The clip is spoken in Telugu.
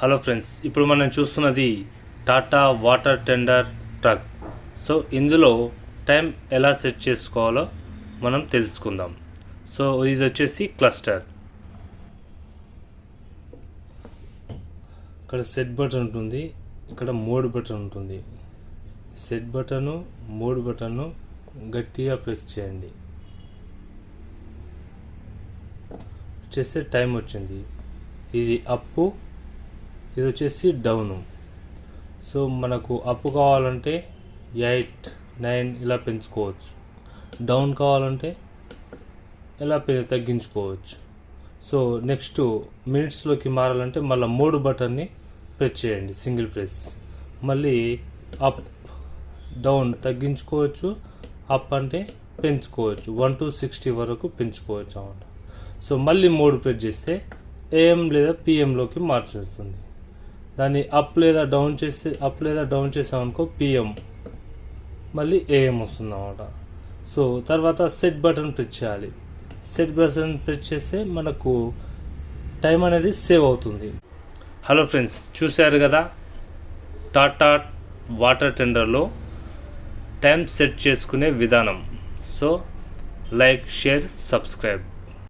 హలో ఫ్రెండ్స్, ఇప్పుడు మనం చూస్తున్నది Tata water tender truck. So ఇందులో టైం ఎలా సెట్ చేసుకోవాలో మనం తెలుసుకుందాం. సో ఇది వచ్చేసి క్లస్టర్. ఇక్కడ సెట్ బటన్ ఉంటుంది, ఇక్కడ మోడ్ బటన్ ఉంటుంది. సెట్ బటను, మోడ్ బటన్ను గట్టిగా ప్రెస్ చేయండి. చేస్తే టైం వచ్చింది. ఇది అప్పు, ఇది వచ్చేసి డౌను. సో మనకు అప్పు కావాలంటే 8, 9 ఇలా పెంచుకోవచ్చు. డౌన్ కావాలంటే ఇలా తగ్గించుకోవచ్చు. సో నెక్స్ట్ మినిట్స్లోకి మారాలంటే మళ్ళీ మోడ్ బటన్ని ప్రెస్ చేయండి, సింగిల్ ప్రెస్. మళ్ళీ అప్ డౌన్ తగ్గించుకోవచ్చు, అప్ అంటే పెంచుకోవచ్చు. 1 to 60 వరకు పెంచుకోవచ్చు అన్నమాట. సో మళ్ళీ మోడ్ ప్రెస్ చేస్తే ఏఎం లేదా పిఎంలోకి మార్చేస్తుంది. దాన్ని అప్ లేదా డౌన్ చేసామనుకో పిఎం, మళ్ళీ ఏఎం వస్తుంది అన్నమాట. సో తర్వాత సెట్ బటన్ ప్రెస్ చేయాలి. సెట్ బటన్ ప్రెస్ చేస్తే మనకు టైం అనేది సేవ్ అవుతుంది. హలో ఫ్రెండ్స్, చూశారు కదా టాటా వాటర్ టెండర్లో టైం సెట్ చేసుకునే విధానం. So like, share, subscribe.